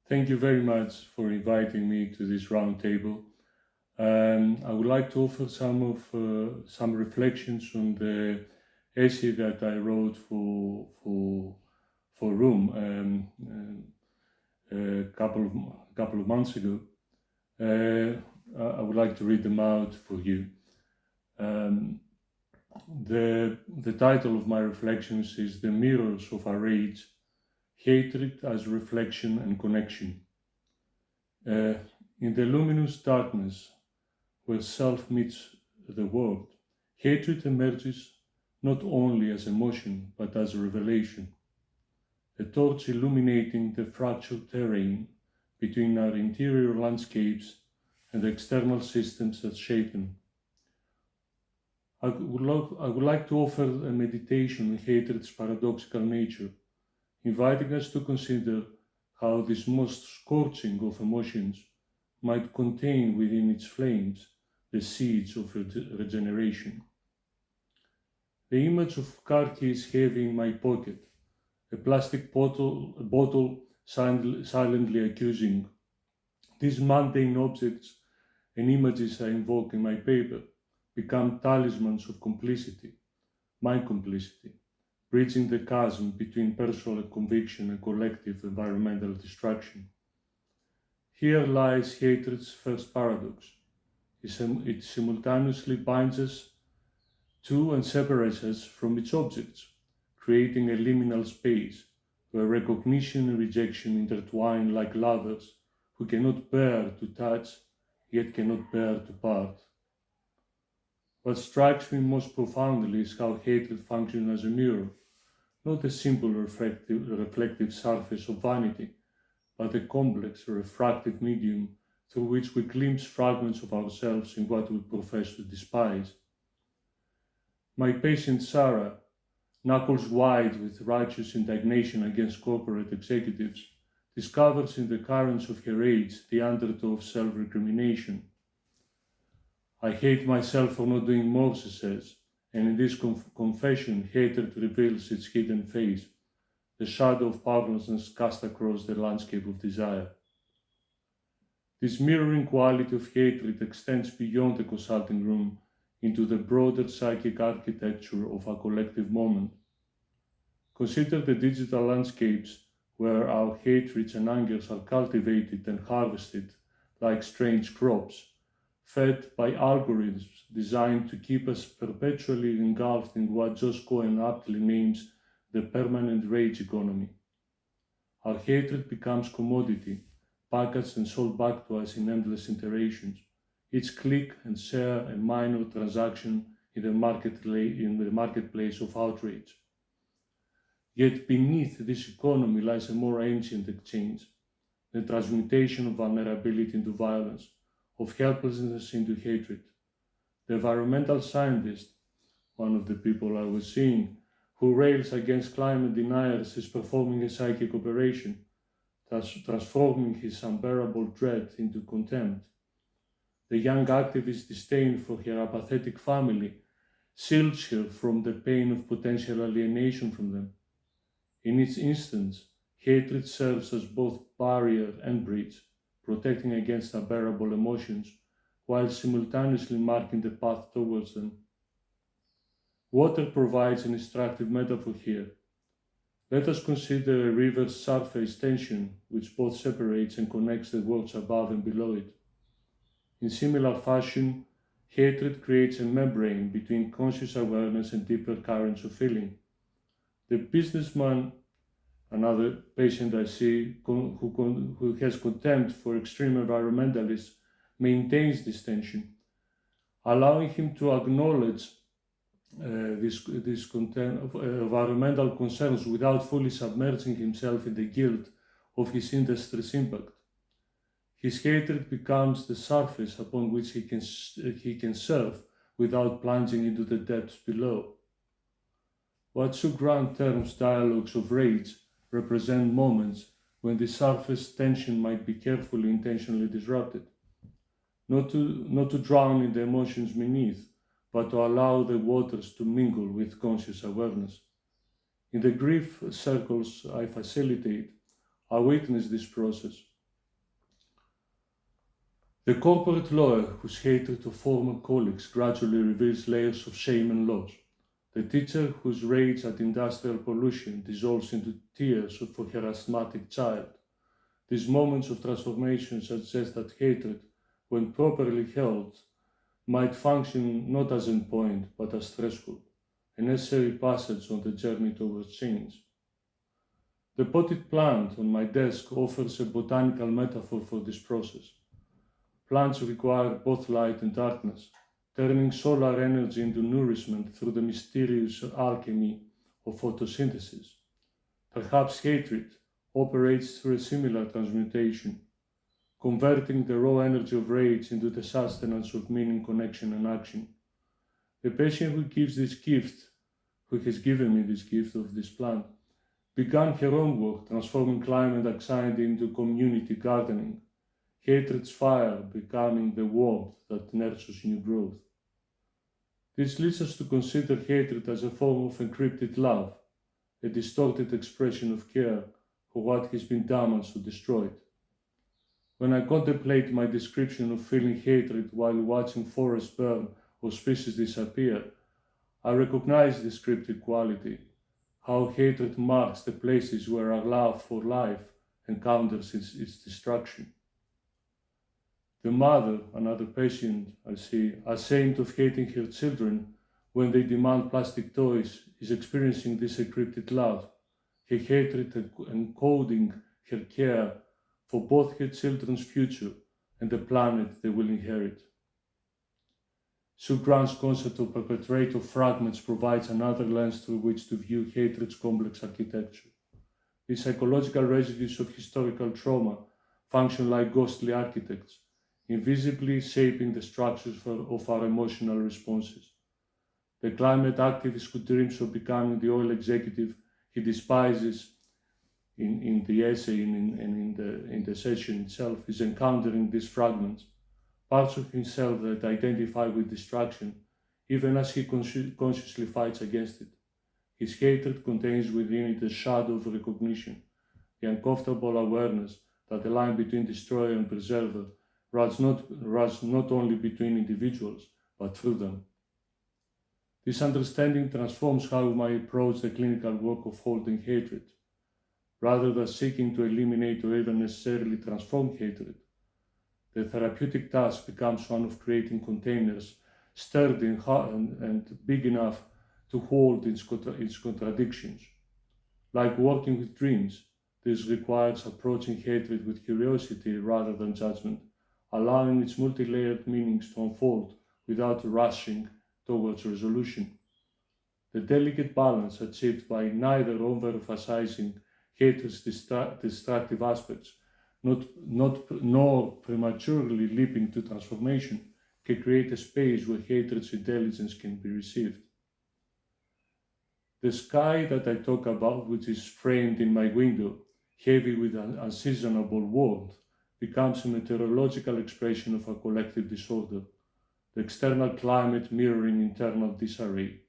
Thank you very much for inviting me to this roundtable. I would like to offer some reflections on the essay that I wrote for Room a couple of months ago. I would like to read them out for you. Um, the title of my reflections is "The Mirrors of Our Age: Hatred as Reflection and Connection." Uh, in the luminous darkness where self meets the world, hatred emerges not only as emotion but as a revelation, a torch illuminating the fractured terrain between our interior landscapes and the external systems that shape them. I would like to offer a meditation on hatred's paradoxical nature, inviting us to consider how this most scorching of emotions might contain within its flames the seeds of regeneration. The image of car keys heavy in my pocket, a plastic bottle silently accusing, these mundane objects and images I invoke in my paper become talismans of complicity, my complicity, bridging the chasm between personal conviction and collective environmental destruction. Here lies hatred's first paradox. It simultaneously binds us to and separates us from its objects, creating a liminal space where recognition and rejection intertwine like lovers who cannot bear to touch yet cannot bear to part. What strikes me most profoundly is how hatred functions as a mirror, not a simple reflective surface of vanity, but a complex refractive medium through which we glimpse fragments of ourselves in what we profess to despise. My patient Sarah, knuckles wide with righteous indignation against corporate executives, discovers in the currents of her age the undertow of self recrimination. I hate myself for not doing more, she says, and in this confession, hatred reveals its hidden face, the shadow of powerlessness cast across the landscape of desire. This mirroring quality of hatred extends beyond the consulting room into the broader psychic architecture of our collective moment. Consider the digital landscapes where our hatreds and angers are cultivated and harvested like strange crops, fed by algorithms designed to keep us perpetually engulfed in what Josh Cohen aptly names the permanent rage economy. Our hatred becomes commodity, packaged and sold back to us in endless iterations. Each click and share a minor transaction in the marketplace of outrage. Yet beneath this economy lies a more ancient exchange, the transmutation of vulnerability into violence, of helplessness into hatred. The environmental scientist, one of the people I was seeing, who rails against climate deniers, is performing a psychic operation, thus transforming his unbearable dread into contempt. The young activist's disdain for her apathetic family shields her from the pain of potential alienation from them. In each instance, hatred serves as both barrier and bridge, protecting against unbearable emotions while simultaneously marking the path towards them. Water provides an instructive metaphor here. Let us consider a river's surface tension, which both separates and connects the worlds above and below it. In similar fashion, hatred creates a membrane between conscious awareness and deeper currents of feeling. The businessman, another patient I see who has contempt for extreme environmentalists, maintains this tension, allowing him to acknowledge this content of environmental concerns without fully submerging himself in the guilt of his industry's impact. His hatred becomes the surface upon which he can surf without plunging into the depths below. What Sue Grant terms dialogues of rage represent moments when the surface tension might be carefully intentionally disrupted, not to drown in the emotions beneath, but to allow the waters to mingle with conscious awareness. In the grief circles I facilitate, I witness this process, The corporate lawyer whose hatred of former colleagues gradually reveals layers of shame and loss. The teacher whose rage at industrial pollution dissolves into tears for her asthmatic child. These moments of transformation suggest that hatred, when properly held, might function not as endpoint but as threshold, a necessary passage on the journey towards change. The potted plant on my desk offers a botanical metaphor for this process. Plants require both light and darkness, turning solar energy into nourishment through the mysterious alchemy of photosynthesis. Perhaps hatred operates through a similar transmutation, converting the raw energy of rage into the sustenance of meaning, connection, and action. The patient who has given me this gift of this plant, began her own work transforming climate anxiety into community gardening, hatred's fire becoming the warmth that nurtures new growth. This leads us to consider hatred as a form of encrypted love, a distorted expression of care for what has been damaged or destroyed. When I contemplate my description of feeling hatred while watching forests burn or species disappear, I recognize this cryptic quality, how hatred marks the places where our love for life encounters its destruction. The mother, another patient I see, ashamed of hating her children when they demand plastic toys, is experiencing this encrypted love, her hatred encoding her care for both her children's future and the planet they will inherit. Sue Grant's concept of perpetrator fragments provides another lens through which to view hatred's complex architecture. The psychological residues of historical trauma function like ghostly architects, invisibly shaping the structures of our emotional responses. The climate activist who dreams of becoming the oil executive he despises in the essay and in the session itself is encountering these fragments, parts of himself that identify with destruction, even as he consciously fights against it. His hatred contains within it a shadow of recognition, the uncomfortable awareness that the line between destroyer and preserver runs not only between individuals, but through them. This understanding transforms how I approach the clinical work of holding hatred. Rather than seeking to eliminate or even necessarily transform hatred, the therapeutic task becomes one of creating containers sturdy and big enough to hold its contradictions. Like working with dreams, this requires approaching hatred with curiosity rather than judgment, allowing its multi-layered meanings to unfold without rushing towards resolution. The delicate balance achieved by neither overemphasizing hatred's destructive aspects, nor prematurely leaping to transformation, can create a space where hatred's intelligence can be received. The sky that I talk about, which is framed in my window, heavy with an unseasonable warmth, becomes a meteorological expression of a collective disorder, the external climate mirroring internal disarray.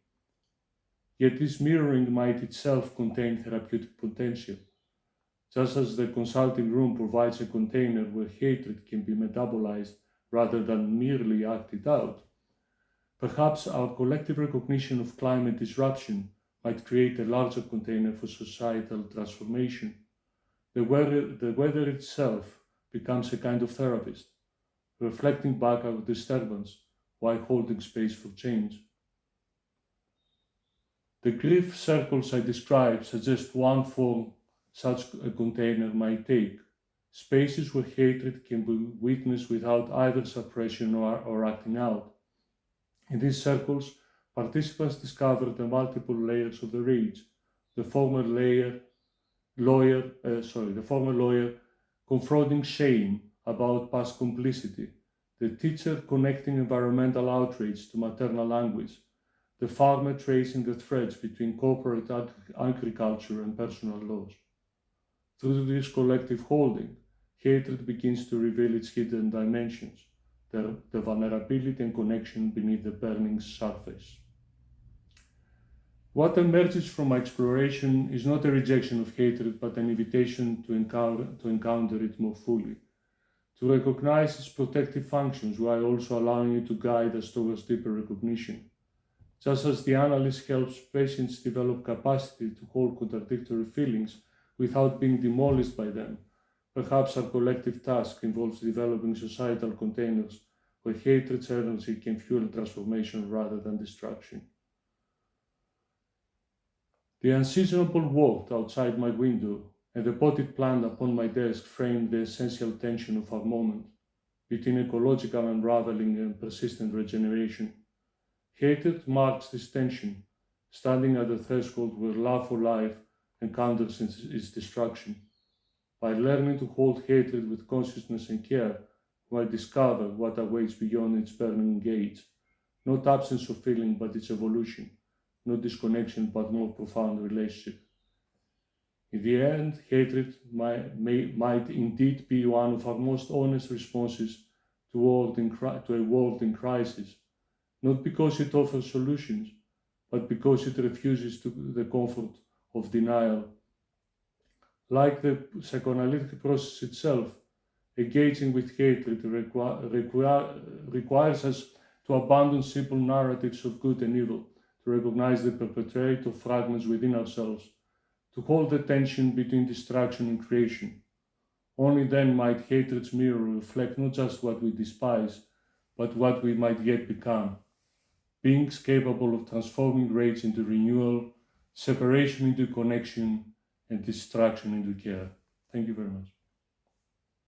Yet this mirroring might itself contain therapeutic potential, just as the consulting room provides a container where hatred can be metabolized rather than merely acted out. Perhaps our collective recognition of climate disruption might create a larger container for societal transformation. The weather itself becomes a kind of therapist, reflecting back our disturbance while holding space for change. The grief circles I describe suggest one form such a container might take, spaces where hatred can be witnessed without either suppression or acting out. In these circles, participants discover the multiple layers of the rage, the former lawyer confronting shame about past complicity, the teacher connecting environmental outrage to maternal language, the farmer tracing the threads between corporate agriculture and personal laws. Through this collective holding, hatred begins to reveal its hidden dimensions, the vulnerability and connection beneath the burning surface. What emerges from my exploration is not a rejection of hatred, but an invitation to encounter it more fully, to recognize its protective functions while also allowing it to guide us towards deeper recognition. Just as the analyst helps patients develop capacity to hold contradictory feelings without being demolished by them, perhaps our collective task involves developing societal containers where hatred's energy can fuel transformation rather than destruction. The unseasonable walk outside my window and the potted plant upon my desk frame the essential tension of our moment between ecological unraveling and persistent regeneration. Hatred marks this tension, standing at the threshold where love for life encounters its destruction. By learning to hold hatred with consciousness and care, we might discover what awaits beyond its burning gates. Not absence of feeling, but its evolution. Not disconnection, but more profound relationship. In the end, hatred might indeed be one of our most honest responses to a world in crisis, not because it offers solutions, but because it refuses the comfort of denial. Like the psychoanalytic process itself, engaging with hatred requires us to abandon simple narratives of good and evil, to recognize the perpetrator fragments within ourselves, to hold the tension between destruction and creation. Only then might hatred's mirror reflect not just what we despise, but what we might yet become. Beings capable of transforming rage into renewal, separation into connection, and destruction into care. Thank you very much.